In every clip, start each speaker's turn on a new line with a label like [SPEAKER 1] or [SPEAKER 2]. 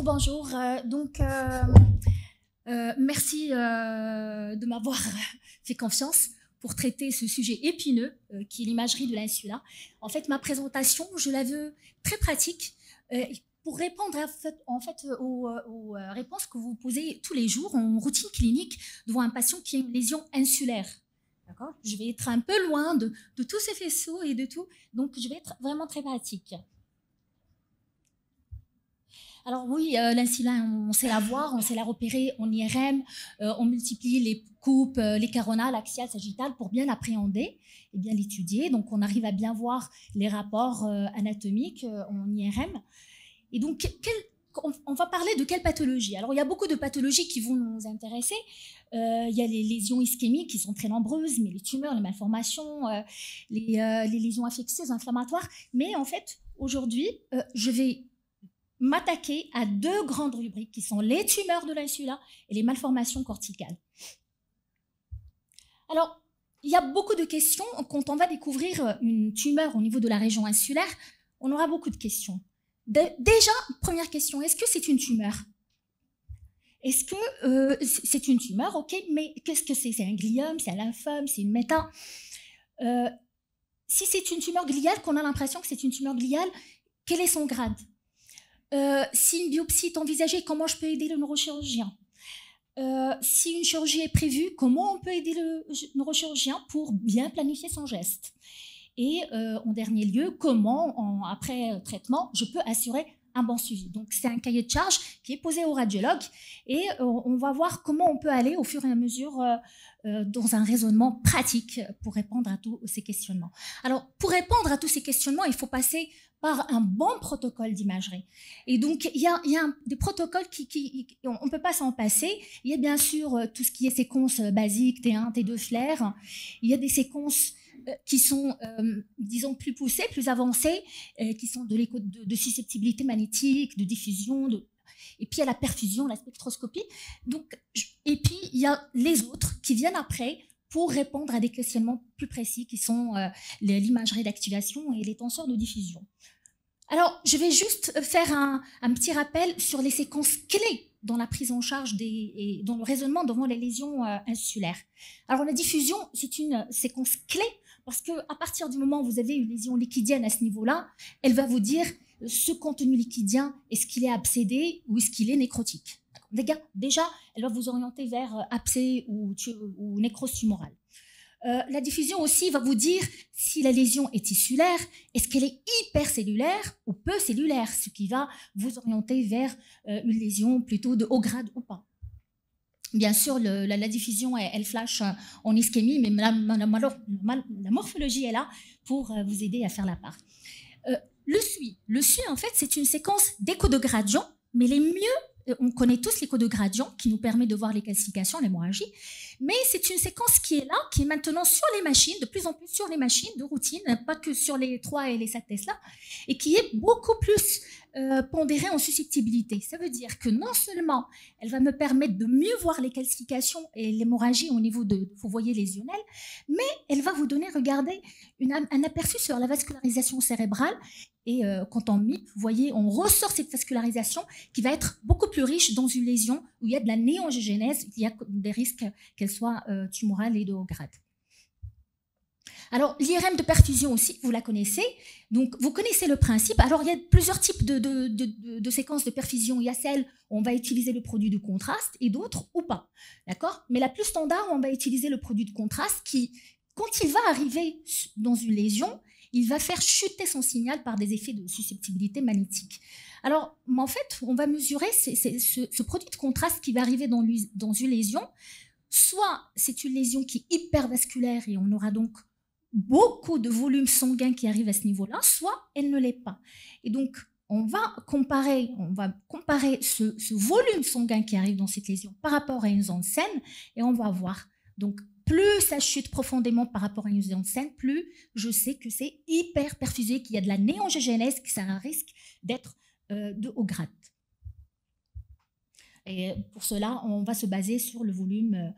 [SPEAKER 1] Bonjour. Merci de m'avoir fait confiance pour traiter ce sujet épineux qui est l'imagerie de l'insula. En fait, ma présentation, je la veux très pratique pour répondre aux réponses que vous posez tous les jours en routine clinique devant un patient qui a une lésion insulaire. D'accord ? Je vais être un peu loin de tous ces faisceaux et de tout, donc je vais être vraiment très pratique. Alors oui, l'insula, on sait la voir, on sait la repérer en IRM, on multiplie les coupes, les coronales, axiales, sagittales pour bien l'appréhender et bien l'étudier. Donc on arrive à bien voir les rapports anatomiques en IRM. Et donc on va parler de quelle pathologie? Alors il y a beaucoup de pathologies qui vont nous intéresser. Il y a les lésions ischémiques qui sont très nombreuses, mais les tumeurs, les malformations, les lésions infectieuses, inflammatoires. Mais en fait, aujourd'hui, je vais m'attaquer à deux grandes rubriques qui sont les tumeurs de l'insula et les malformations corticales. Alors, il y a beaucoup de questions. Quand on va découvrir une tumeur au niveau de la région insulaire, on aura beaucoup de questions. Déjà, première question, est-ce que c'est une tumeur? Est-ce que c'est une tumeur? Ok, mais qu'est-ce que c'est? C'est un gliome, c'est un lymphome, c'est une méta? Si c'est une tumeur gliale, qu'on a l'impression que c'est une tumeur gliale, quel est son grade? Si une biopsie est envisagée, comment je peux aider le neurochirurgien? Si une chirurgie est prévue, comment on peut aider le neurochirurgien pour bien planifier son geste? Et en dernier lieu, comment, après traitement, je peux assurer un bon suivi? Donc, c'est un cahier de charge qui est posé au radiologue et on va voir comment on peut aller au fur et à mesure dans un raisonnement pratique pour répondre à tous ces questionnements. Alors, pour répondre à tous ces questionnements, il faut passer par un bon protocole d'imagerie. Et donc, il y a des protocoles on ne peut pas s'en passer. Il y a bien sûr tout ce qui est séquences basiques, T1, T2 flair. Il y a des séquences qui sont, disons, plus poussées, plus avancées, qui sont de susceptibilité magnétique, de diffusion, et puis il y a la perfusion, la spectroscopie. Donc, et puis, il y a les autres qui viennent après pour répondre à des questionnements plus précis qui sont l'imagerie d'activation et les tenseurs de diffusion. Alors, je vais juste faire un petit rappel sur les séquences clés dans la prise en charge et dans le raisonnement devant les lésions insulaires. Alors, la diffusion, c'est une séquence clé parce qu'à partir du moment où vous avez une lésion liquidienne à ce niveau-là, elle va vous dire ce contenu liquidien, est-ce qu'il est abcédé ou est-ce qu'il est nécrotique. Déjà, elle va vous orienter vers abcès ou nécrose tumorale. La diffusion aussi va vous dire si la lésion est tissulaire, est-ce qu'elle est hypercellulaire ou peu cellulaire, ce qui va vous orienter vers une lésion plutôt de haut grade ou pas. Bien sûr, la diffusion, elle flash en ischémie, mais la morphologie est là pour vous aider à faire la part. Le SUI, en fait, c'est une séquence d'écho de gradient, mais les mieux, on connaît tous l'écho de gradient qui nous permet de voir les calcifications, l'hémorragie, mais c'est une séquence qui est là, qui est maintenant sur les machines, de plus en plus sur les machines de routine, pas que sur les 3 et les 7 Tesla, et qui est beaucoup plus pondérée en susceptibilité. Ça veut dire que non seulement elle va me permettre de mieux voir les calcifications et l'hémorragie au niveau vous voyez lésionnel, mais elle va vous donner, regardez, un aperçu sur la vascularisation cérébrale. Et quand on MIP, vous voyez, on ressort cette vascularisation qui va être beaucoup plus riche dans une lésion où il y a de la néangiogénèse, il y a des risques qu'elle soit tumorale et de haut grade. Alors, l'IRM de perfusion aussi, vous la connaissez. Donc, vous connaissez le principe. Alors, il y a plusieurs types de séquences de perfusion. Il y a celles où on va utiliser le produit de contraste et d'autres ou pas. D'accord? Mais la plus standard, on va utiliser le produit de contraste qui, quand il va arriver dans une lésion, il va faire chuter son signal par des effets de susceptibilité magnétique. Alors, en fait, on va mesurer ce produit de contraste qui va arriver dans une lésion. Soit c'est une lésion qui est hypervasculaire et on aura donc beaucoup de volume sanguin qui arrive à ce niveau-là, soit elle ne l'est pas. Et donc, on va comparer ce volume sanguin qui arrive dans cette lésion par rapport à une zone saine et on va voir. Donc, plus ça chute profondément par rapport à une zone saine, plus je sais que c'est hyper perfusé, qu'il y a de la néangiogénèse, que ça a un risque d'être de haut grade. Et pour cela, on va se baser sur le volume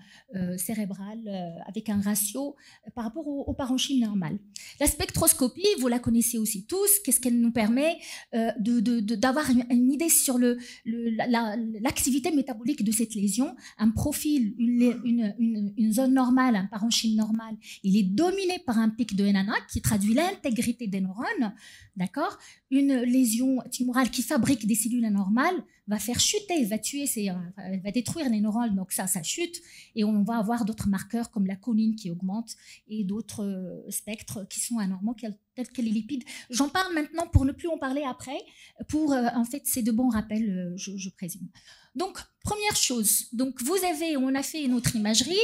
[SPEAKER 1] cérébral avec un ratio par rapport au parenchyme normal. La spectroscopie, vous la connaissez aussi tous. Qu'est-ce qu'elle nous permet d'avoir une idée sur l'activité métabolique de cette lésion, un profil, une zone normale, un parenchyme normal. Il est dominé par un pic de NANA qui traduit l'intégrité des neurones, d'accord. Une lésion tumorale qui fabrique des cellules anormales va faire chuter, va tuer, va détruire les neurones, donc ça chute, et on va avoir d'autres marqueurs comme la choline qui augmente et d'autres spectres qui sont anormaux, tels que les lipides. J'en parle maintenant pour ne plus en parler après, en fait, c'est de bons rappels, je présume. Donc, première chose, donc on a fait notre imagerie,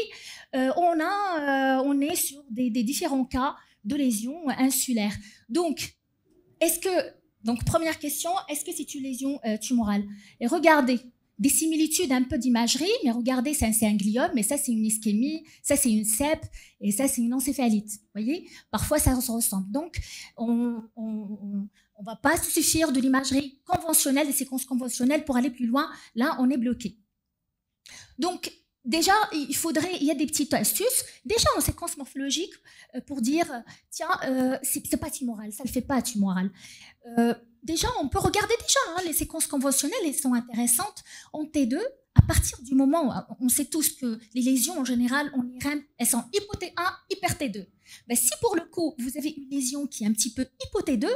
[SPEAKER 1] on est sur des différents cas de lésions insulaires. Donc, première question, est-ce que c'est une lésion tumorale? Et regardez, des similitudes un peu d'imagerie, mais regardez, ça c'est un gliome, mais ça c'est une ischémie, ça c'est une CEP, et ça c'est une encéphalite. Vous voyez, parfois ça se ressemble. Donc, on va pas se suffire de l'imagerie conventionnelle, des séquences conventionnelles pour aller plus loin. Là, on est bloqué. Donc, déjà, il y a des petites astuces, déjà en séquence morphologique, pour dire, tiens, c'est pas tumoral, ça le fait pas tumoral. Déjà, on peut regarder déjà les séquences conventionnelles, elles sont intéressantes en T2. À partir du moment où on sait tous que les lésions en général en IRM, elles sont hypo T1, hyper T2. Ben, si pour le coup, vous avez une lésion qui est un petit peu hypo T2,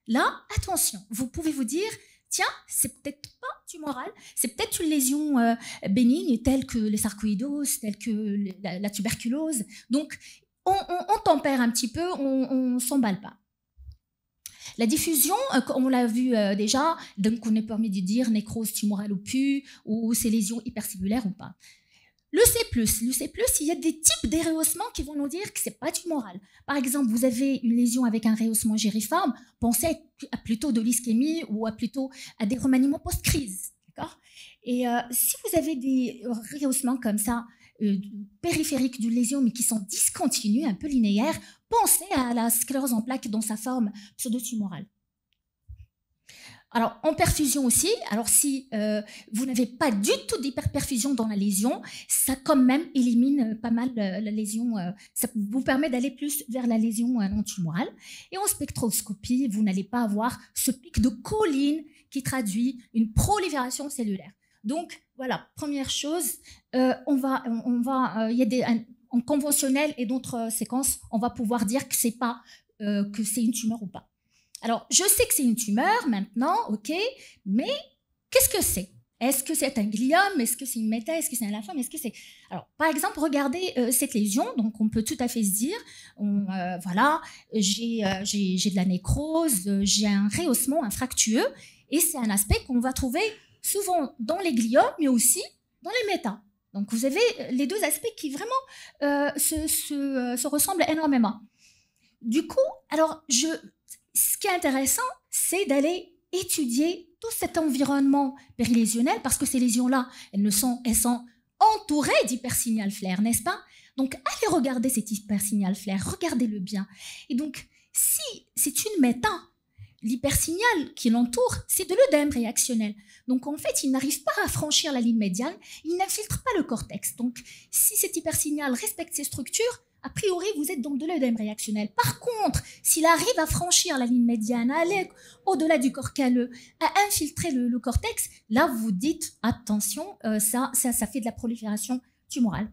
[SPEAKER 1] là, attention, vous pouvez vous dire, tiens, c'est peut-être pas tumoral, c'est peut-être une lésion bénigne telle que les sarcoïdoses, telle que la tuberculose. Donc, on tempère un petit peu, on s'emballe pas. La diffusion, on l'a vu déjà, donc on est permis de dire nécrose tumorale ou pu, ou ces lésions hypercellulaires ou pas. Le C+, il y a des types de rehaussements qui vont nous dire que c'est pas tumoral. Par exemple, vous avez une lésion avec un rehaussement gériforme, pensez à plutôt de l'ischémie ou plutôt à des remaniements post-crise. D'accord ? Et si vous avez des rehaussements comme ça, périphériques d'une lésion, mais qui sont discontinus, un peu linéaires, pensez à la sclérose en plaques dans sa forme pseudo-tumorale. Alors, en perfusion aussi, alors si vous n'avez pas du tout d'hyperperfusion dans la lésion, ça quand même élimine pas mal la lésion, ça vous permet d'aller plus vers la lésion non tumorale. Et en spectroscopie, vous n'allez pas avoir ce pic de choline qui traduit une prolifération cellulaire. Donc, voilà, première chose, il y a en conventionnel et d'autres séquences, on va pouvoir dire que c'est pas que c'est une tumeur ou pas. Alors, je sais que c'est une tumeur maintenant, ok, mais qu'est-ce que c'est? Est-ce que c'est un gliome? Est-ce que c'est une méta? Est-ce que c'est un lymphome? Est-ce que c'est... Alors, par exemple, regardez cette lésion, donc on peut tout à fait se dire, voilà, j'ai de la nécrose, j'ai un rehaussement infractueux, et c'est un aspect qu'on va trouver souvent dans les gliomes, mais aussi dans les métas. Donc, vous avez les deux aspects qui vraiment se ressemblent énormément. Du coup, alors, ce qui est intéressant, c'est d'aller étudier tout cet environnement périlésionnel, parce que ces lésions-là, elles sont entourées d'hypersignal flair, n'est-ce pas? Donc, allez regarder cet hypersignal flair, regardez-le bien. Et donc, si c'est une méta, l'hypersignal qui l'entoure, c'est de l'œdème réactionnel. Donc, en fait, il n'arrive pas à franchir la ligne médiane, il n'infiltre pas le cortex. Donc, si cet hypersignal respecte ses structures, a priori, vous êtes donc de l'œdème réactionnel. Par contre, s'il arrive à franchir la ligne médiane, à aller au-delà du corps calleux, à infiltrer le cortex, là, vous dites, attention, ça fait de la prolifération tumorale.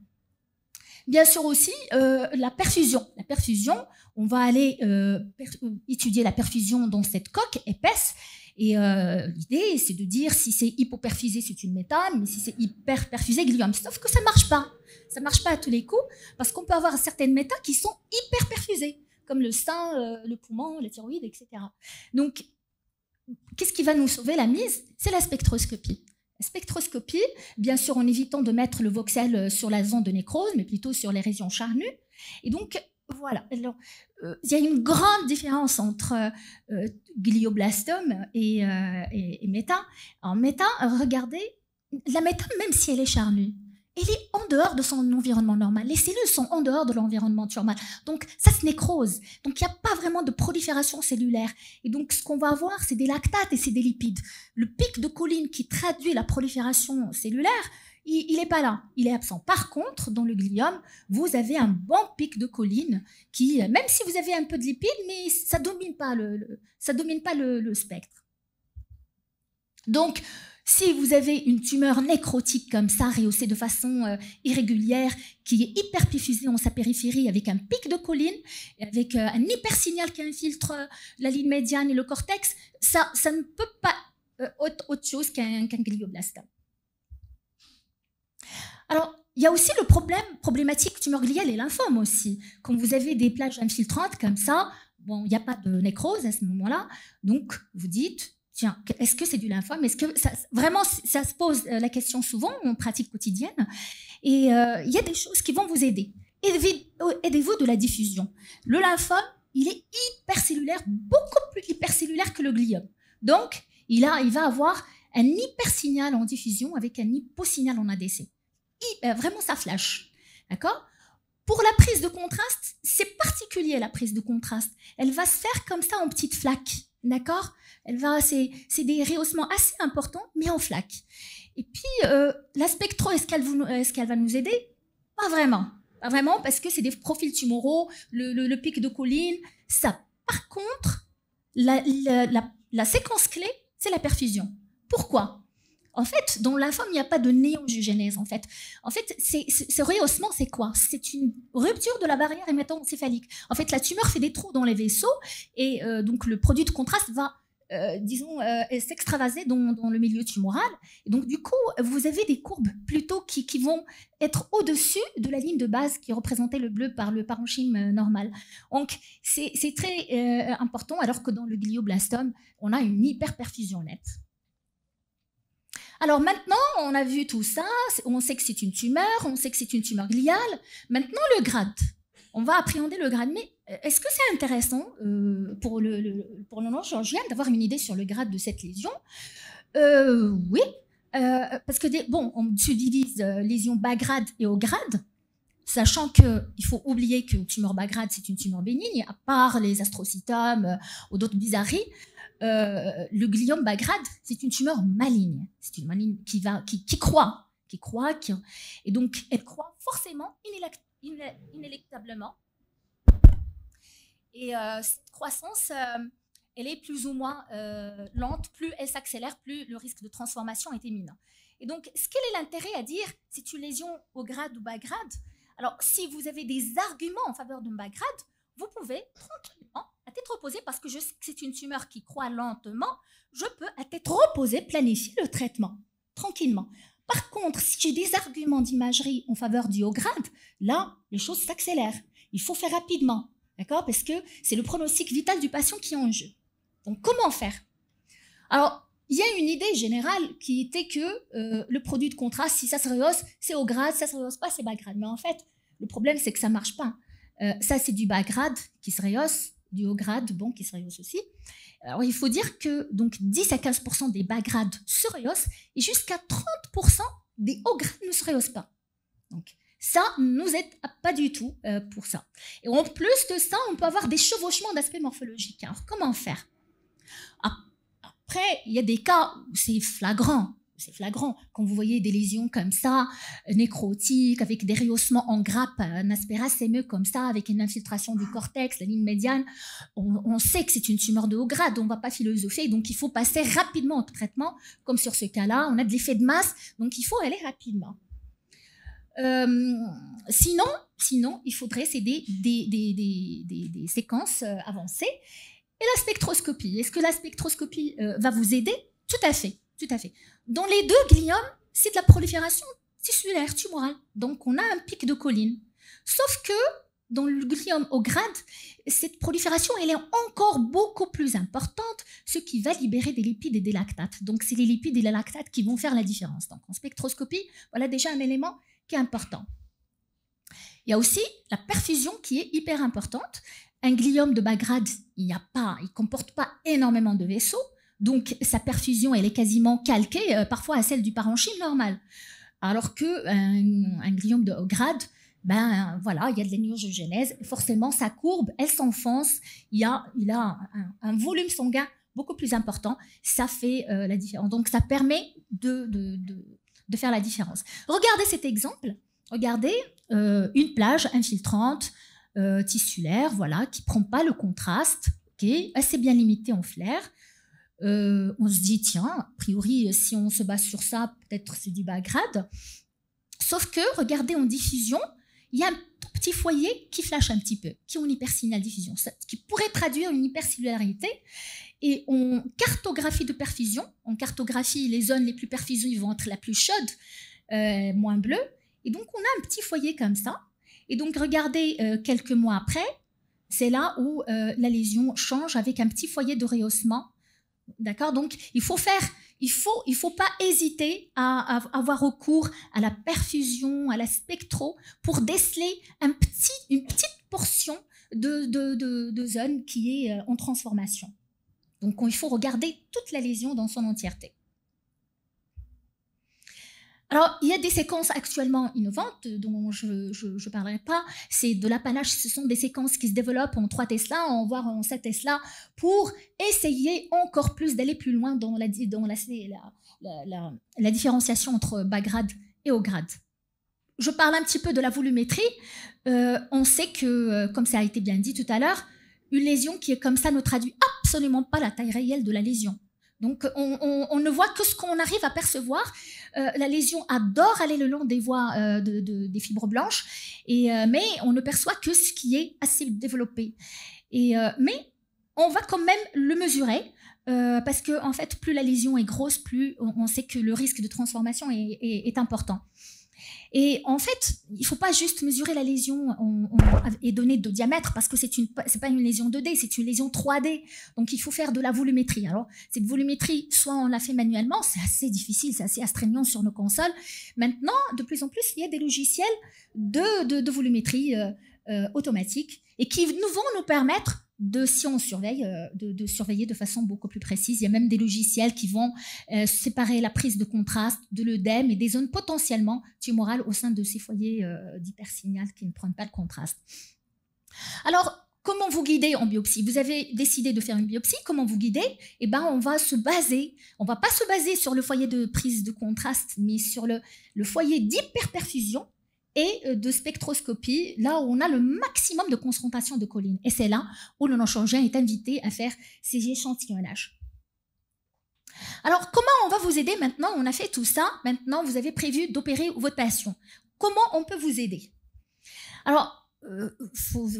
[SPEAKER 1] Bien sûr aussi, la perfusion. La perfusion, on va aller étudier la perfusion dans cette coque épaisse. Et l'idée, c'est de dire si c'est hypoperfusé, c'est une méta, mais si c'est hyperperfusé, gliome. Sauf que ça ne marche pas. Ça ne marche pas à tous les coups, parce qu'on peut avoir certaines métas qui sont hyperperfusées, comme le sein, le poumon, la thyroïde, etc. Donc, qu'est-ce qui va nous sauver la mise? C'est la spectroscopie. La spectroscopie, bien sûr, en évitant de mettre le voxel sur la zone de nécrose, mais plutôt sur les régions charnues. Et donc, voilà. Alors, il y a une grande différence entre glioblastome et méta. En méta, regardez, la méta, même si elle est charnue, elle est en dehors de son environnement normal. Les cellules sont en dehors de l'environnement normal. Donc, ça se nécrose. Donc, il n'y a pas vraiment de prolifération cellulaire. Et donc, ce qu'on va avoir, c'est des lactates et c'est des lipides. Le pic de choline qui traduit la prolifération cellulaire, il n'est pas là, il est absent. Par contre, dans le gliome, vous avez un bon pic de choline qui, même si vous avez un peu de lipides, mais ça ne domine pas le spectre. Donc, si vous avez une tumeur nécrotique comme ça, rehaussée de façon irrégulière, qui est hyperpiffusée en sa périphérie avec un pic de choline, avec un hypersignal qui infiltre la ligne médiane et le cortex, ça ne peut pas être autre chose qu'un glioblastome. Alors, il y a aussi le problématique tumeur gliale et lymphome aussi. Quand vous avez des plages infiltrantes comme ça, bon, il n'y a pas de nécrose à ce moment-là, donc vous dites... Tiens, est-ce que c'est du lymphome? Est-ce que vraiment, ça se pose la question souvent en pratique quotidienne. Et il y a des choses qui vont vous aider. Aidez-vous de la diffusion. Le lymphome, il est hypercellulaire, beaucoup plus hypercellulaire que le gliome. Donc, il va avoir un hypersignal en diffusion avec un hyposignal en ADC. Vraiment, ça flash. D'accord? Pour la prise de contraste, c'est particulier la prise de contraste. Elle va se faire comme ça en petites flaques. D'accord? C'est des rehaussements assez importants, mais en flaques. Et puis, la spectro, est-ce qu'elle va nous aider? Pas vraiment. Pas vraiment, parce que c'est des profils tumoraux, le pic de choline, ça. Par contre, la séquence clé, c'est la perfusion. Pourquoi? En fait, dans le lymphome, il n'y a pas de néangiogénèse, en fait. En fait, ce rehaussement, c'est quoi? C'est une rupture de la barrière hémato-encéphalique. En fait, la tumeur fait des trous dans les vaisseaux et donc le produit de contraste va, s'extravaser dans le milieu tumoral. Et donc, du coup, vous avez des courbes plutôt qui vont être au-dessus de la ligne de base qui représentait le bleu par le parenchyme normal. Donc, c'est très important, alors que dans le glioblastome, on a une hyperperfusion nette. Alors maintenant, on a vu tout ça, on sait que c'est une tumeur, on sait que c'est une tumeur gliale. Maintenant, le grade. On va appréhender le grade. Mais est-ce que c'est intéressant pour le neurochirurgien d'avoir une idée sur le grade de cette lésion? Oui, parce que on subdivise lésion bas grade et haut grade, sachant qu'il faut oublier qu'une tumeur bas grade, c'est une tumeur bénigne, à part les astrocytomes ou d'autres bizarreries. Le gliome bas grade, c'est une tumeur maligne. C'est une maligne qui croît. Et donc, elle croît forcément inéluctablement. Et cette croissance, elle est plus ou moins lente. Plus elle s'accélère, plus le risque de transformation est imminent. Et donc, quel est l'intérêt à dire c'est une lésion au grade ou bas grade? Alors, si vous avez des arguments en faveur d'un bas grade, vous pouvez tranquillement, à tête reposée, parce que je sais que c'est une tumeur qui croît lentement, je peux, à tête reposée, planifier le traitement, tranquillement. Par contre, si j'ai des arguments d'imagerie en faveur du haut grade, là, les choses s'accélèrent. Il faut faire rapidement, d'accord? Parce que c'est le pronostic vital du patient qui est en jeu. Donc, comment faire? Alors, il y a une idée générale qui était que le produit de contraste, si ça se rehausse, c'est haut grade, ça se rehausse pas, c'est bas grade. Mais en fait, le problème, c'est que ça marche pas. Ça, c'est du bas grade qui se rehausse, du haut grade, bon, qui se rehausse aussi. Alors, il faut dire que donc, 10 à 15% des bas grades se rehaussent et jusqu'à 30% des hauts grades ne se rehaussent pas. Donc, ça ne nous aide pas du tout pour ça. Et en plus de ça, on peut avoir des chevauchements d'aspect morphologique. Alors, comment faire? Après, il y a des cas où c'est flagrant. C'est flagrant. Quand vous voyez des lésions comme ça, nécrotiques, avec des rehaussements en grappe, un aspect racémeux comme ça, avec une infiltration du cortex, la ligne médiane, on sait que c'est une tumeur de haut grade, on ne va pas philosopher, donc il faut passer rapidement au traitement, comme sur ce cas-là, on a de l'effet de masse, donc il faut aller rapidement. Sinon, il faudrait des séquences avancées. Et la spectroscopie, est-ce que la spectroscopie va vous aider? Tout à fait. Tout à fait. Dans les deux gliomes, c'est de la prolifération tissulaire, tumorale. Donc, on a un pic de choline. Sauf que dans le gliome au grade, cette prolifération, elle est encore beaucoup plus importante, ce qui va libérer des lipides et des lactates. Donc, c'est les lipides et les lactates qui vont faire la différence. Donc, en spectroscopie, voilà déjà un élément qui est important. Il y a aussi la perfusion qui est hyper importante. Un gliome de bas grade, il ne comporte pas énormément de vaisseaux. Donc, sa perfusion, elle est quasiment calquée, parfois à celle du parenchyme normal. Alors qu'un gliome de haut grade, ben voilà, il y a de l'énangiogenèse, forcément sa courbe, elle s'enfonce, il a un volume sanguin beaucoup plus important, ça fait la différence. Donc ça permet de faire la différence. Regardez cet exemple, regardez une plage infiltrante tissulaire, voilà, qui prend pas le contraste, okay, assez bien limitée en flair. On se dit, tiens, a priori, si on se base sur ça, peut-être c'est du bas grade. Sauf que, regardez en diffusion, il y a un tout petit foyer qui flash un petit peu, qui est en hypersignal diffusion, qui pourrait traduire une hypercellularité. Et en cartographie de perfusion, en cartographie, les zones les plus perfusives vont être la plus chaude, moins bleue. Et donc, on a un petit foyer comme ça. Et donc, regardez, quelques mois après, c'est là où la lésion change avec un petit foyer de rehaussement. D'accord? Donc, il faut pas hésiter à avoir recours à la perfusion, à la spectro, pour déceler une petite portion de zone qui est en transformation. Donc, il faut regarder toute la lésion dans son entièreté. Alors, il y a des séquences actuellement innovantes dont je ne parlerai pas. C'est de l'apanage, ce sont des séquences qui se développent en 3 Tesla, voire en 7 Tesla, pour essayer encore plus d'aller plus loin dans la différenciation entre bas grade et haut grade. Je parle un petit peu de la volumétrie. On sait que, comme ça a été bien dit tout à l'heure, une lésion qui est comme ça ne traduit absolument pas la taille réelle de la lésion. Donc, on ne voit que ce qu'on arrive à percevoir. La lésion adore aller le long des voies des fibres blanches, mais on ne perçoit que ce qui est assez développé. Mais on va quand même le mesurer, parce que, en fait, plus la lésion est grosse, plus on sait que le risque de transformation est important. Et en fait, il ne faut pas juste mesurer la lésion et donner de diamètre, parce que c'est pas une lésion 2D, c'est une lésion 3D. Donc, il faut faire de la volumétrie. Alors, cette volumétrie, soit on la fait manuellement, c'est assez difficile, c'est assez astreignant sur nos consoles. Maintenant, de plus en plus, il y a des logiciels de volumétrie automatique et qui vont nous permettre si on surveille, de surveiller de façon beaucoup plus précise. Il y a même des logiciels qui vont séparer la prise de contraste de l'œdème et des zones potentiellement tumorales au sein de ces foyers d'hypersignal qui ne prennent pas le contraste. Alors, comment vous guider en biopsie? Vous avez décidé de faire une biopsie, comment vous guider? Eh ben, on va pas se baser sur le foyer de prise de contraste, mais sur le foyer d'hyperperfusion et de spectroscopie, là où on a le maximum de concentration de choline. Et c'est là où le non-chirurgien est invité à faire ces échantillonnages. Alors, comment on va vous aider maintenant? On a fait tout ça. Maintenant, vous avez prévu d'opérer votre patient. Comment on peut vous aider? Alors,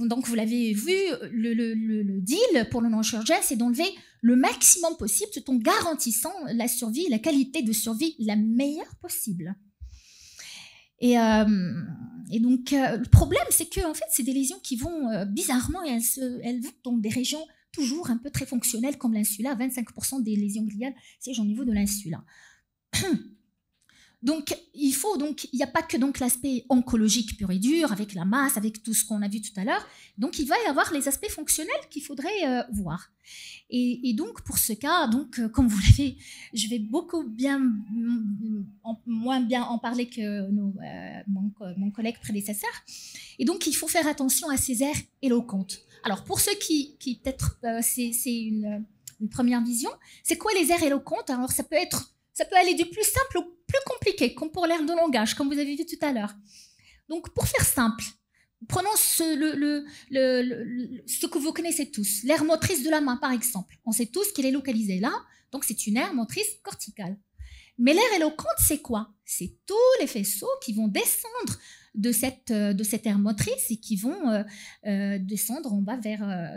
[SPEAKER 1] donc vous l'avez vu, le deal pour le non-chirurgien, c'est d'enlever le maximum possible tout en garantissant la survie, la qualité de survie la meilleure possible. Et donc, le problème, c'est que en fait, c'est des lésions qui vont bizarrement, et elles vont dans des régions toujours un peu très fonctionnelles comme l'insula. 25% des lésions gliales siègent au niveau de l'insula. Donc, il n'y a pas que l'aspect oncologique pur et dur, avec la masse, avec tout ce qu'on a vu tout à l'heure. Donc, il va y avoir les aspects fonctionnels qu'il faudrait voir. Et donc, pour ce cas, comme vous l'avez, je vais moins bien en parler que mon collègue prédécesseur. Et donc, il faut faire attention à ces aires éloquentes. Alors, pour ceux qui peut-être, c'est une première vision, c'est quoi les aires éloquentes? Alors, ça peut aller du plus simple au plus compliqué, comme pour l'aire de langage, comme vous avez vu tout à l'heure. Donc, pour faire simple, prenons ce que vous connaissez tous, l'aire motrice de la main, par exemple. On sait tous qu'elle est localisée là, donc c'est une aire motrice corticale. Mais l'aire éloquente, c'est quoi? C'est tous les faisceaux qui vont descendre de cette aire motrice et qui vont descendre en bas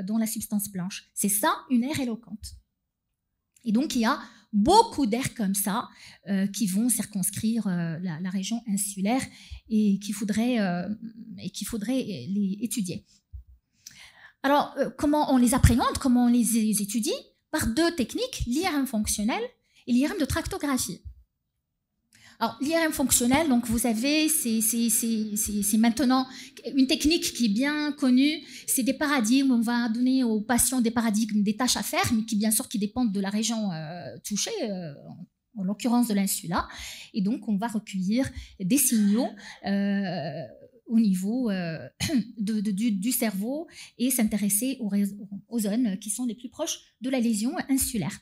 [SPEAKER 1] dans la substance blanche. C'est ça, une aire éloquente. Et donc, il y a beaucoup d'aires comme ça qui vont circonscrire la région insulaire et qu'il faudrait les étudier. Alors, comment on les appréhende, comment on les étudie? Par 2 techniques, l'IRM fonctionnel et l'IRM de tractographie. Alors, l'IRM fonctionnel, donc vous avez, c'est maintenant une technique qui est bien connue. C'est des paradigmes. On va donner aux patients des paradigmes, des tâches à faire, mais qui bien sûr qui dépendent de la région touchée, en l'occurrence de l'insula. Et donc, on va recueillir des signaux au niveau du cerveau et s'intéresser aux zones qui sont les plus proches de la lésion insulaire.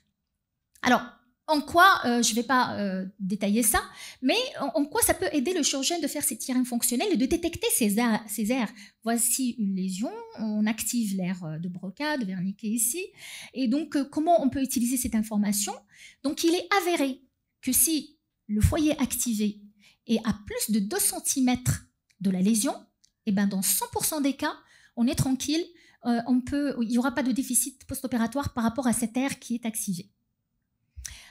[SPEAKER 1] Alors, en quoi, je ne vais pas détailler ça, mais en quoi ça peut aider le chirurgien de faire cette IRM fonctionnelle et de détecter ces aires. Voici une lésion, on active l'aire de Broca, de Wernicke ici, et donc comment on peut utiliser cette information? Donc il est avéré que si le foyer activé est à plus de 2 cm de la lésion, et ben dans 100% des cas, on est tranquille, il n'y aura pas de déficit post-opératoire par rapport à cette aire qui est activée.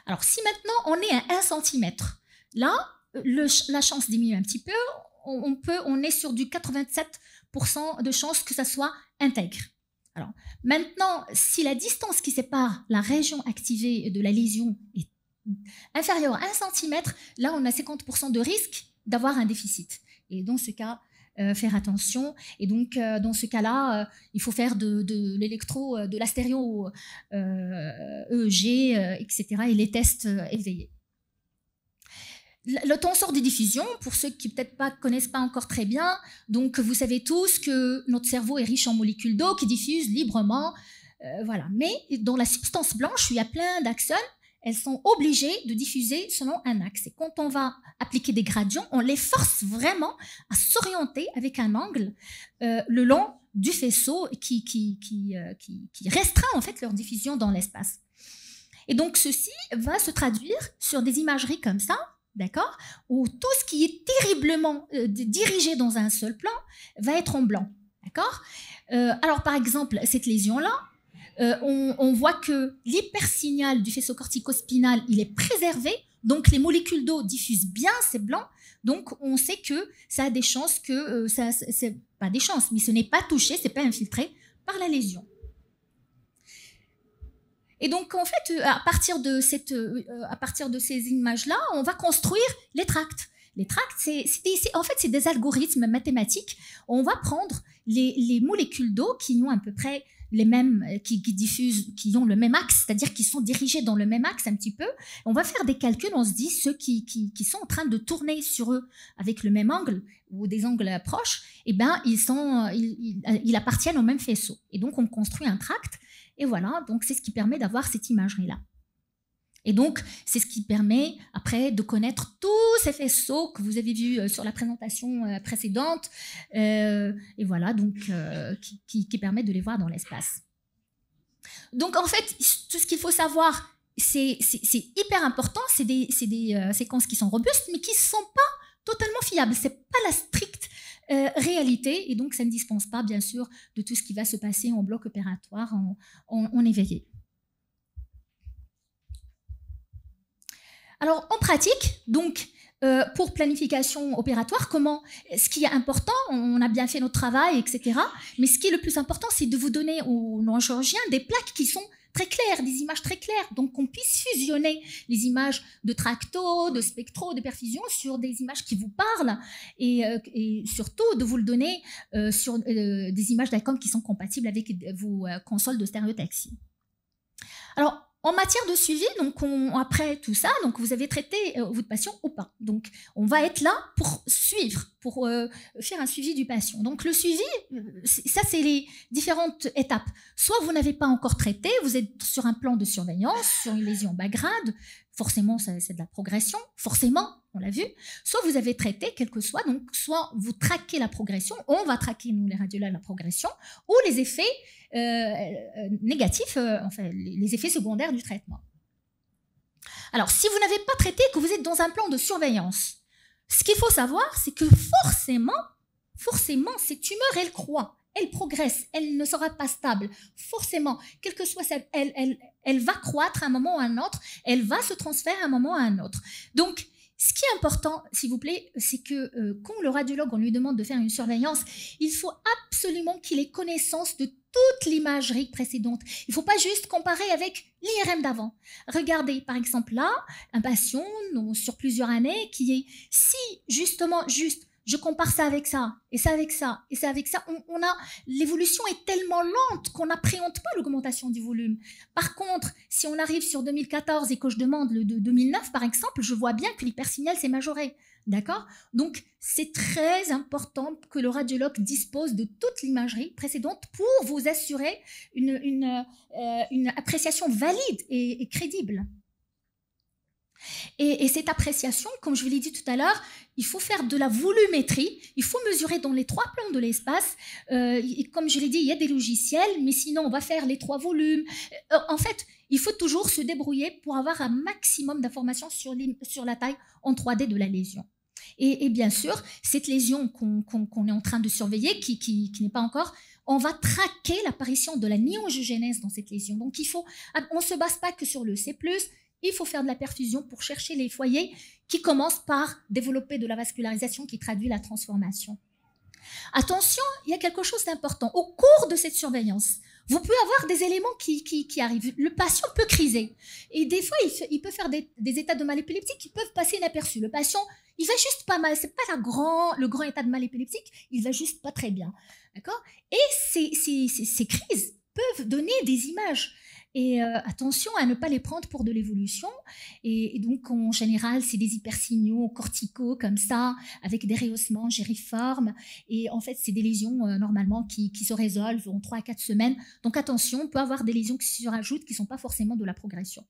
[SPEAKER 1] Alors, si maintenant on est à 1 cm, là, la chance diminue un petit peu, on est sur du 87% de chance que ça soit intègre. Alors, maintenant, si la distance qui sépare la région activée de la lésion est inférieure à 1 cm, là, on a 50% de risque d'avoir un déficit. Et dans ce cas, faire attention. Et donc, dans ce cas-là, il faut faire de l'électro, de la stéréo EEG, etc. et les tests éveillés. Le tenseur de diffusion, pour ceux qui peut-être pas connaissent pas encore très bien, donc vous savez tous que notre cerveau est riche en molécules d'eau qui diffusent librement, voilà. Mais dans la substance blanche, où il y a plein d'axones, elles sont obligées de diffuser selon un axe. Et quand on va appliquer des gradients, on les force vraiment à s'orienter avec un angle le long du faisceau qui restreint en fait leur diffusion dans l'espace. Et donc ceci va se traduire sur des imageries comme ça, d'accord, où tout ce qui est terriblement dirigé dans un seul plan va être en blanc, d'accord. Alors par exemple, cette lésion-là, on voit que l'hypersignal du faisceau corticospinal, il est préservé, donc les molécules d'eau diffusent bien ces blancs, donc on sait que ça a des chances que, c'est pas des chances, mais ce n'est pas touché, c'est pas infiltré par la lésion. Et donc en fait, à partir de ces images-là, on va construire les tracts. Les tracts, en fait, c'est des algorithmes mathématiques. On va prendre les molécules d'eau qui ont à peu près les mêmes, qui diffusent, qui ont le même axe, c'est-à-dire qui sont dirigés dans le même axe un petit peu. On va faire des calculs, on se dit ceux qui sont en train de tourner sur eux avec le même angle ou des angles proches, eh ben ils appartiennent au même faisceau. Et donc on construit un tract, et voilà, donc c'est ce qui permet d'avoir cette imagerie-là. Et donc, c'est ce qui permet, après, de connaître tous ces faisceaux que vous avez vus sur la présentation précédente, et voilà, donc, qui permet de les voir dans l'espace. Donc, en fait, tout ce qu'il faut savoir, c'est hyper important, c'est des séquences qui sont robustes, mais qui ne sont pas totalement fiables. Ce n'est pas la stricte réalité, et donc ça ne dispense pas, bien sûr, de tout ce qui va se passer en bloc opératoire, en éveillé. Alors, en pratique, donc, pour planification opératoire, ce qui est important, on a bien fait notre travail, etc. Mais ce qui est le plus important, c'est de vous donner aux neurochirurgiens des plaques qui sont très claires, des images très claires, donc qu'on puisse fusionner les images de tracto, de spectro, de perfusion sur des images qui vous parlent et surtout de vous le donner sur des images d'ICOM qui sont compatibles avec vos consoles de stéréotaxie. Alors, en matière de suivi, donc après tout ça, donc vous avez traité votre patient ou pas. Donc on va être là pour suivre, pour faire un suivi du patient. Donc le suivi, ça c'est les différentes étapes. Soit vous n'avez pas encore traité, vous êtes sur un plan de surveillance, sur une lésion bas grade, forcément c'est de la progression, forcément, on l'a vu. Soit vous avez traité, quel que soit, donc soit vous traquez la progression, on va traquer nous les radiologues la progression, ou les effets négatifs, enfin les effets secondaires du traitement. Alors, si vous n'avez pas traité, que vous êtes dans un plan de surveillance, ce qu'il faut savoir, c'est que forcément, ces tumeurs, elles croient, elles progressent, elles ne seront pas stables. Forcément, quelle que soit celle, elle va croître à un moment ou à un autre, elle va se transférer à un moment ou à un autre. Donc, ce qui est important, s'il vous plaît, c'est que quand le radiologue, on lui demande de faire une surveillance, il faut absolument qu'il ait connaissance de toute l'imagerie précédente. Il ne faut pas juste comparer avec l'IRM d'avant. Regardez, par exemple, là, un patient sur plusieurs années qui est, si justement, juste, je compare ça avec ça, et ça avec ça, et ça avec ça, l'évolution est tellement lente qu'on n'appréhende pas l'augmentation du volume. Par contre, si on arrive sur 2014 et que je demande le de 2009, par exemple, je vois bien que l'hypersignal s'est majoré. D'accord? Donc, c'est très important que le radiologue dispose de toute l'imagerie précédente pour vous assurer une appréciation valide et crédible. Et cette appréciation, comme je vous l'ai dit tout à l'heure, il faut faire de la volumétrie, il faut mesurer dans les 3 plans de l'espace. Comme je l'ai dit, il y a des logiciels, mais sinon on va faire les 3 volumes. En fait, il faut toujours se débrouiller pour avoir un maximum d'informations sur la taille en 3D de la lésion. Et bien sûr, cette lésion qu'on est en train de surveiller, qui n'est pas encore, on va traquer l'apparition de la néangiogénèse dans cette lésion. Donc on ne se base pas que sur le C+, il faut faire de la perfusion pour chercher les foyers qui commencent par développer de la vascularisation qui traduit la transformation. Attention, il y a quelque chose d'important. Au cours de cette surveillance, vous pouvez avoir des éléments qui arrivent. Le patient peut criser. Et des fois, il peut faire des états de mal épileptique qui peuvent passer inaperçus. Le patient, il va juste pas mal. C'est pas le grand état de mal épileptique, il va juste pas très bien. D'accord? Et ces crises peuvent donner des images. Et attention à ne pas les prendre pour de l'évolution. Et donc, en général, c'est des hypersignaux corticaux comme ça, avec des rehaussements gériformes. Et en fait, c'est des lésions normalement qui se résolvent en 3 à 4 semaines. Donc, attention, on peut avoir des lésions qui se rajoutent qui ne sont pas forcément de la progression.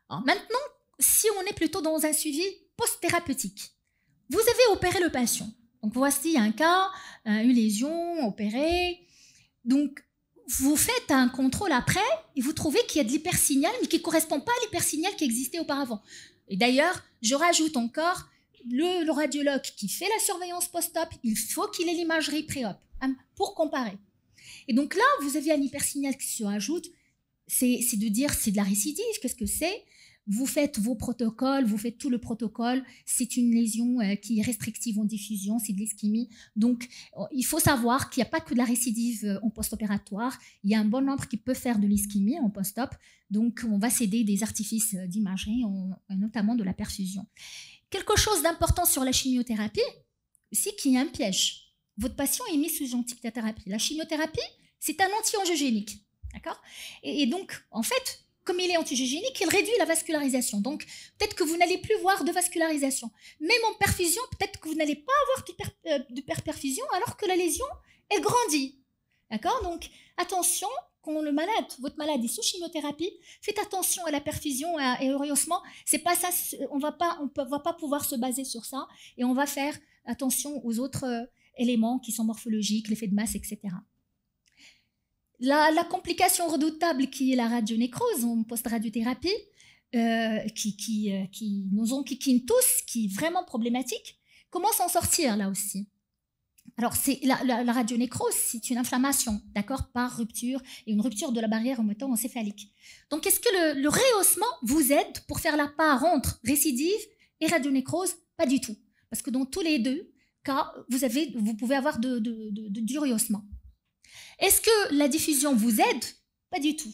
[SPEAKER 1] Alors, maintenant, si on est plutôt dans un suivi post-thérapeutique, vous avez opéré le patient. Donc, voici un cas, une lésion opérée. Donc, vous faites un contrôle après et vous trouvez qu'il y a de l'hypersignal, mais qui ne correspond pas à l'hypersignal qui existait auparavant. Et d'ailleurs, je rajoute encore, le radiologue qui fait la surveillance post-op, il faut qu'il ait l'imagerie pré-op pour comparer. Et donc là, vous avez un hypersignal qui se rajoute, c'est de dire c'est de la récidive, qu'est-ce que c'est? Vous faites vos protocoles, vous faites tout le protocole. C'est une lésion qui est restrictive en diffusion, c'est de l'ischémie. Donc, il faut savoir qu'il n'y a pas que de la récidive en post-opératoire. Il y a un bon nombre qui peut faire de l'ischémie en post-op. Donc, on va s'aider des artifices d'imagerie, notamment de la perfusion. Quelque chose d'important sur la chimiothérapie, c'est qu'il y a un piège. Votre patient est mis sous antithérapie. La chimiothérapie, c'est un anti-angiogénique. D'accord? Et donc, en fait, comme il est antiangiogénique, il réduit la vascularisation. Donc, peut-être que vous n'allez plus voir de vascularisation. Même en perfusion, peut-être que vous n'allez pas avoir d'hyperperfusion alors que la lésion, elle grandit. D'accord? Donc, attention, quand votre malade est sous chimiothérapie, faites attention à la perfusion et au rehaussement. C'est pas ça, on va pas pouvoir se baser sur ça. Et on va faire attention aux autres éléments qui sont morphologiques, l'effet de masse, etc. La complication redoutable qui est la radionécrose en post-radiothérapie, qui nous enquiquine tous, qui est vraiment problématique, comment s'en sortir là aussi? Alors, la radionécrose, c'est une inflammation, d'accord, par rupture, et une rupture de la barrière hémato-encéphalique. Donc, est-ce que le rehaussement vous aide pour faire la part entre récidive et radionécrose? Pas du tout. Parce que dans tous les deux cas, vous pouvez avoir du rehaussement. Est-ce que la diffusion vous aide? Pas du tout.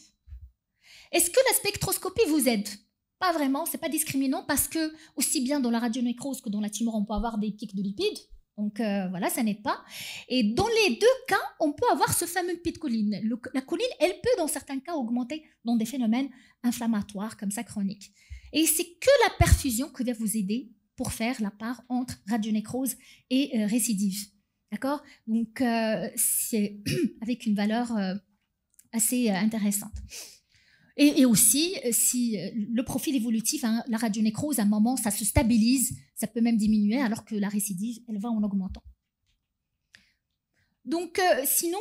[SPEAKER 1] Est-ce que la spectroscopie vous aide? Pas vraiment, c'est pas discriminant parce que aussi bien dans la radionécrose que dans la tumeur, on peut avoir des pics de lipides. Donc voilà, ça n'aide pas. Et dans les deux cas, on peut avoir ce fameux pic de choline. La choline, elle peut dans certains cas augmenter dans des phénomènes inflammatoires comme ça chroniques. Et c'est que la perfusion qui va vous aider pour faire la part entre radionécrose et récidive. D'accord? Donc, c'est avec une valeur assez intéressante. Et aussi, si le profil évolutif, hein, la radionécrose, à un moment, ça se stabilise, ça peut même diminuer, alors que la récidive, elle va en augmentant. Donc, sinon,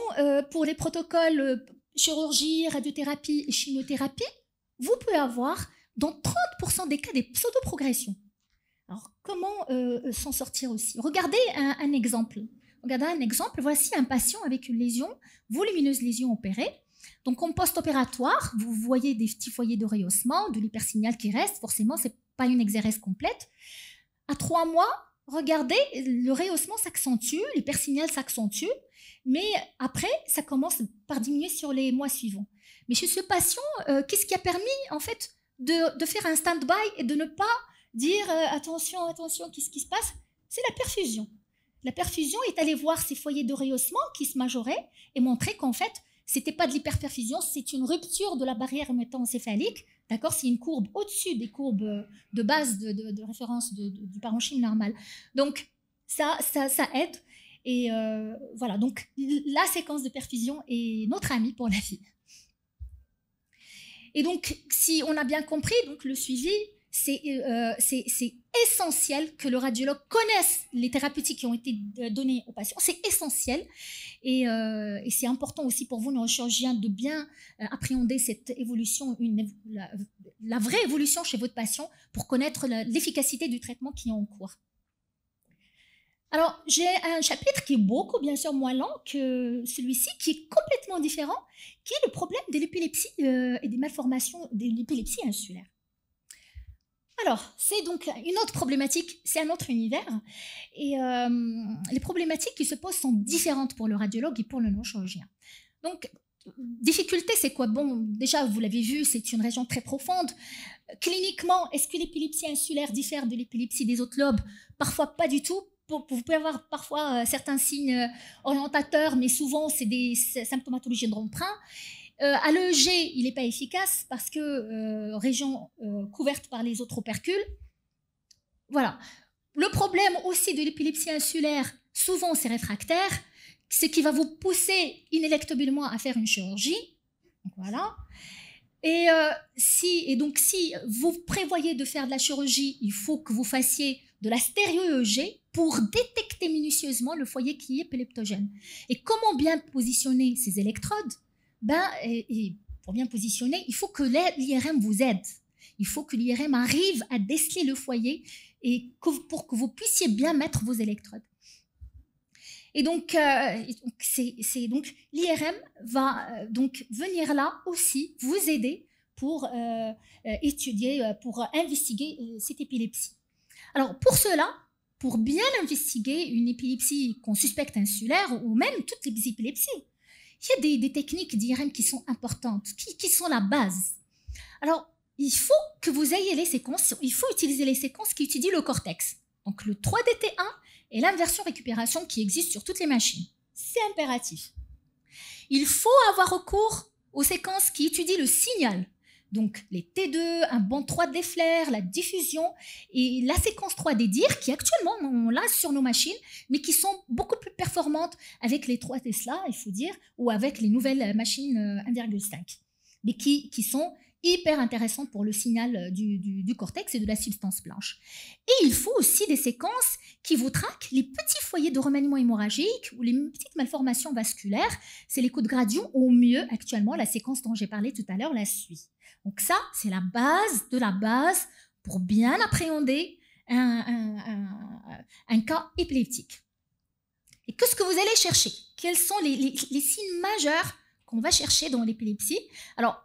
[SPEAKER 1] pour les protocoles chirurgie, radiothérapie et chimiothérapie, vous pouvez avoir, dans 30% des cas, des pseudo-progressions. Alors, comment s'en sortir aussi? Regardez un exemple. Regardez un exemple, voici un patient avec une lésion, volumineuse lésion opérée. Donc en post-opératoire, vous voyez des petits foyers de rehaussement, de l'hypersignal qui reste, forcément, ce n'est pas une exérèse complète. À 3 mois, regardez, le rehaussement s'accentue, l'hypersignal s'accentue, mais après, ça commence par diminuer sur les mois suivants. Mais chez ce patient, qu'est-ce qui a permis en fait de faire un stand-by et de ne pas dire attention, attention, qu'est-ce qui se passe? C'est la perfusion. la perfusion est allée voir ces foyers de rehaussement qui se majoraient et montrer qu'en fait, ce n'était pas de l'hyperperfusion, c'est une rupture de la barrière hémato-encéphalique. D'accord, c'est une courbe au-dessus des courbes de base de référence du parenchyme normal. Donc, ça aide. Et voilà, donc la séquence de perfusion est notre amie pour la vie. Et donc, si on a bien compris, donc le suivi, c'est essentiel que le radiologue connaisse les thérapeutiques qui ont été données aux patients. C'est essentiel. Et c'est important aussi pour vous, neurochirurgiens, de bien appréhender cette évolution, la vraie évolution chez votre patient pour connaître l'efficacité du traitement qui est en cours. Alors, j'ai un chapitre qui est beaucoup, bien sûr, moins lent que celui-ci, qui est complètement différent, qui est le problème de l'épilepsie et des malformations de l'épilepsie insulaire. Alors, c'est donc une autre problématique, c'est un autre univers. Et les problématiques qui se posent sont différentes pour le radiologue et pour le neurochirurgien. Donc, difficulté, c'est quoi? Bon, déjà, vous l'avez vu, c'est une région très profonde. Cliniquement, est-ce que l'épilepsie insulaire diffère de l'épilepsie des autres lobes? Parfois, pas du tout. Vous pouvez avoir parfois certains signes orientateurs, mais souvent, c'est des symptomatologies d'emprunt. À l'EEG, il n'est pas efficace parce que région couverte par les autres opercules. Voilà. Le problème aussi de l'épilepsie insulaire, souvent c'est réfractaire, c'est qui va vous pousser inéluctablement à faire une chirurgie. Donc, voilà. Et donc si vous prévoyez de faire de la chirurgie, il faut que vous fassiez de la stéréo-EEG pour détecter minutieusement le foyer qui est épileptogène. Et comment bien positionner ces électrodes? Et pour bien positionner, il faut que l'IRM vous aide. Il faut que l'IRM arrive à déceler le foyer et pour que vous puissiez bien mettre vos électrodes. Et donc, l'IRM va donc venir là aussi vous aider pour étudier, pour investiguer cette épilepsie. Alors, pour cela, pour bien investiguer une épilepsie qu'on suspecte insulaire ou même toutes les épilepsies, il y a des techniques d'IRM qui sont importantes, qui sont la base. Alors, il faut que vous ayez les séquences, il faut utiliser les séquences qui étudient le cortex. Donc, le 3DT1 et l'inversion récupération qui existe sur toutes les machines. C'est impératif. Il faut avoir recours aux séquences qui étudient le signal. Donc, les T2, un band 3D flair, la diffusion et la séquence 3D DIR qui actuellement, on l'a sur nos machines, mais qui sont beaucoup plus performantes avec les 3 Tesla, il faut dire, ou avec les nouvelles machines 1,5, mais qui sont hyper intéressantes pour le signal du cortex et de la substance blanche. Et il faut aussi des séquences qui vous traquent les petits foyers de remaniement hémorragique ou les petites malformations vasculaires. C'est l'écho de gradient, au mieux, actuellement, la séquence dont j'ai parlé tout à l'heure la suit. Donc ça, c'est la base de la base pour bien appréhender un cas épileptique. Et qu'est-ce que vous allez chercher? Quels sont les signes majeurs qu'on va chercher dans l'épilepsie? Alors,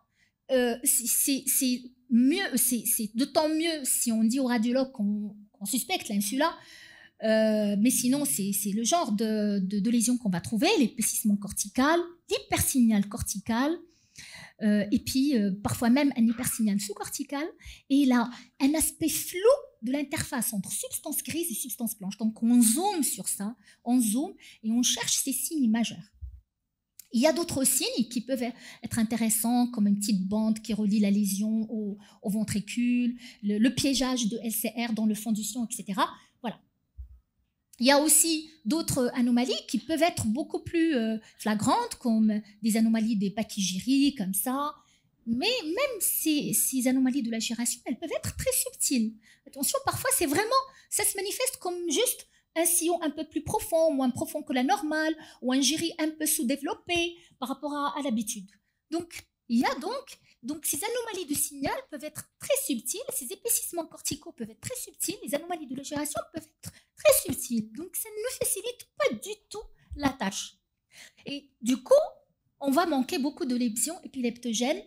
[SPEAKER 1] c'est d'autant mieux si on dit au radiologue qu'on suspecte l'insula, mais sinon, c'est le genre de lésions qu'on va trouver, l'épaississement cortical, l'hypersignal cortical, et puis parfois même un hypersignal sous-cortical, et il a un aspect flou de l'interface entre substance grise et substance blanche. Donc on zoome sur ça, on zoome et on cherche ces signes majeurs. Il y a d'autres signes qui peuvent être intéressants, comme une petite bande qui relie la lésion au ventricule, le piégeage de LCR dans le fond du sillon, etc. Voilà. Il y a aussi d'autres anomalies qui peuvent être beaucoup plus flagrantes, comme des anomalies des pachygyries, comme ça. Mais même ces anomalies de la gyration, elles peuvent être très subtiles. Attention, parfois, ça se manifeste comme juste un sillon un peu plus profond, moins profond que la normale, ou un gyri un peu sous-développé par rapport à l'habitude. Donc, il y a donc ces anomalies de signal peuvent être très subtiles, ces épaississements corticaux peuvent être très subtils, les anomalies de la gyration peuvent être très subtiles. Donc, ça ne facilite pas du tout la tâche. Et du coup, on va manquer beaucoup de lésions épileptogènes,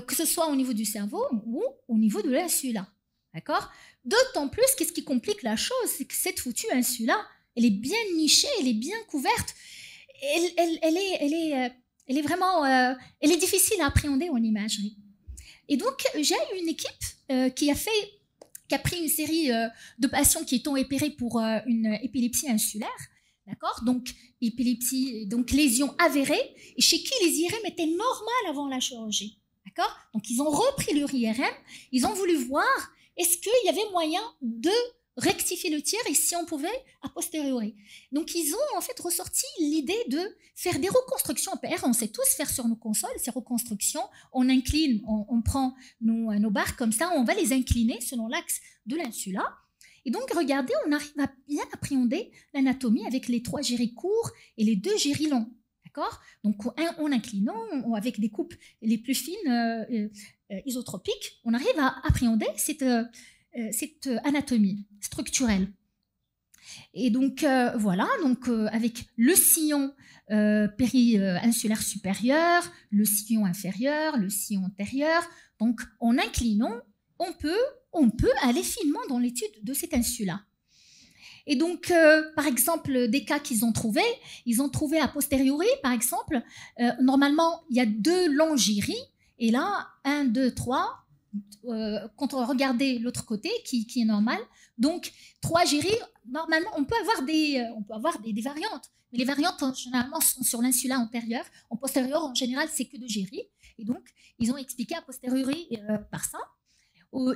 [SPEAKER 1] que ce soit au niveau du cerveau ou au niveau de l'insula. D'accord? D'autant plus, qu'est-ce qui complique la chose, c'est que cette foutue insula, elle est bien nichée, elle est bien couverte, elle est vraiment, elle est difficile à appréhender en imagerie. Et donc, j'ai une équipe qui a pris une série de patients qui étaient opérés pour une épilepsie insulaire, d'accord? Donc, épilepsie, donc lésion avérée, et chez qui les IRM étaient normales avant la chirurgie, d'accord? Donc, ils ont repris leur IRM, ils ont voulu voir est-ce qu'il y avait moyen de rectifier le tir et si on pouvait a posteriori. Donc, ils ont en fait ressorti l'idée de faire des reconstructions OPR. On sait tous faire sur nos consoles ces reconstructions. On incline, on prend nos barres comme ça, on va les incliner selon l'axe de l'insula. Et donc, regardez, on arrive à bien appréhender l'anatomie avec les 3 gyri courts et les 2 gyri longs. D'accord? Donc, en inclinant, avec des coupes les plus fines, isotropiques, on arrive à appréhender cette anatomie structurelle. Et donc, voilà, donc, avec le sillon péri-insulaire supérieur, le sillon inférieur, le sillon antérieur. Donc, en inclinant, on peut aller finement dans l'étude de cette insula. Et donc, par exemple, des cas qu'ils ont trouvés, ils ont trouvé a posteriori, par exemple, normalement, il y a 2 longs gyri, et là, 1, 2, 3, quand on regarde l'autre côté, qui est normal, donc 3 gyri, normalement, on peut avoir des variantes, mais les variantes, généralement, sont sur l'insula antérieure. En postérieur, en général, c'est que 2 gyri, et donc, ils ont expliqué a posteriori par ça.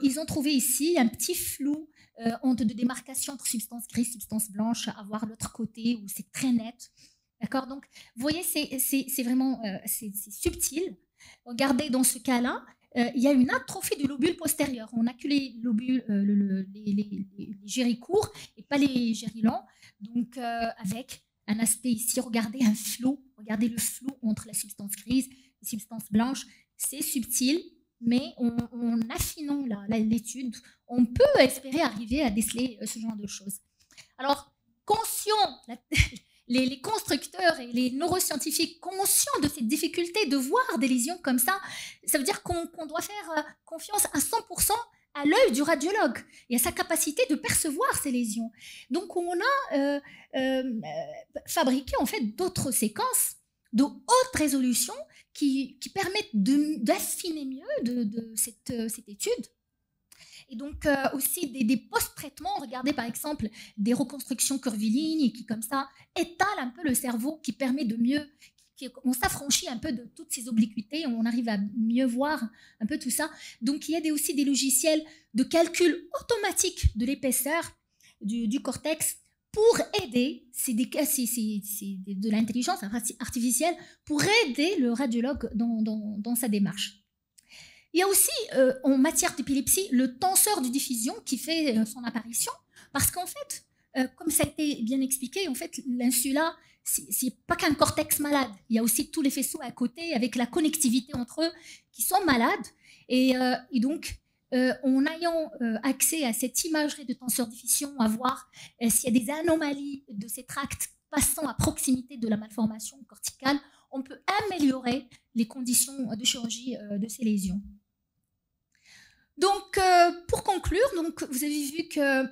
[SPEAKER 1] Ils ont trouvé ici un petit flou de démarcation entre substance grise et substance blanche à voir l'autre côté où c'est très net. D'accord? Donc, vous voyez, c'est vraiment c'est subtil. Regardez, dans ce cas-là, il y a une atrophie du lobule postérieur. On n'a que les lobules, les gyri courts et pas les gyri longs. Donc, avec un aspect ici, regardez un flou. Regardez le flou entre la substance grise et la substance blanche. C'est subtil. Mais en affinant l'étude, on peut espérer arriver à déceler ce genre de choses. Alors, les constructeurs et les neuroscientifiques conscients de cette difficulté de voir des lésions comme ça, ça veut dire qu'on doit faire confiance à 100% à l'œil du radiologue et à sa capacité de percevoir ces lésions. Donc, on a fabriqué en fait d'autres séquences de haute résolution qui permettent d'affiner mieux cette étude. Et donc, aussi des post-traitements, regardez par exemple des reconstructions curvilignes qui, comme ça, étalent un peu le cerveau, qui permet de mieux, on s'affranchit un peu de toutes ces obliquités, on arrive à mieux voir un peu tout ça. Donc, il y a aussi des logiciels de calcul automatique de l'épaisseur du cortex pour aider, c'est de l'intelligence artificielle, pour aider le radiologue dans sa démarche. Il y a aussi, en matière d'épilepsie, le tenseur de diffusion qui fait son apparition, parce qu'en fait, comme ça a été bien expliqué, en fait, l'insula, c'est pas qu'un cortex malade, il y a aussi tous les faisceaux à côté, avec la connectivité entre eux, qui sont malades, et donc, en ayant accès à cette imagerie de tenseur diffusion, à voir s'il y a des anomalies de ces tracts passant à proximité de la malformation corticale, on peut améliorer les conditions de chirurgie de ces lésions. Donc, pour conclure, donc, vous avez vu que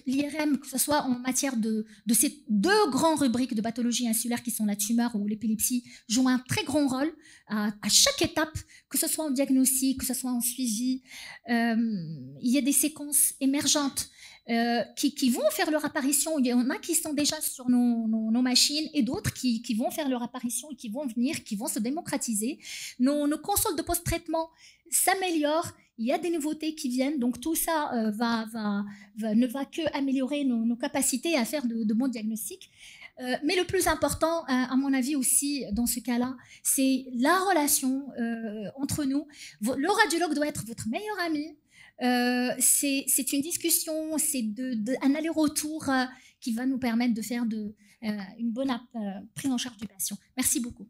[SPEAKER 1] l'IRM, que ce soit en matière de ces 2 grandes rubriques de pathologie insulaire qui sont la tumeur ou l'épilepsie, jouent un très grand rôle à chaque étape, que ce soit en diagnostic, que ce soit en suivi. Il y a des séquences émergentes qui vont faire leur apparition. Il y en a qui sont déjà sur nos machines et d'autres qui vont faire leur apparition et qui vont venir, qui vont se démocratiser. Nos consoles de post-traitement s'améliorent. Il y a des nouveautés qui viennent, donc tout ça ne va que améliorer nos capacités à faire de bons diagnostics. Mais le plus important, à mon avis aussi, dans ce cas-là, c'est la relation entre nous. Le radiologue doit être votre meilleur ami. C'est une discussion, c'est un aller-retour qui va nous permettre de faire une bonne prise en charge du patient. Merci beaucoup.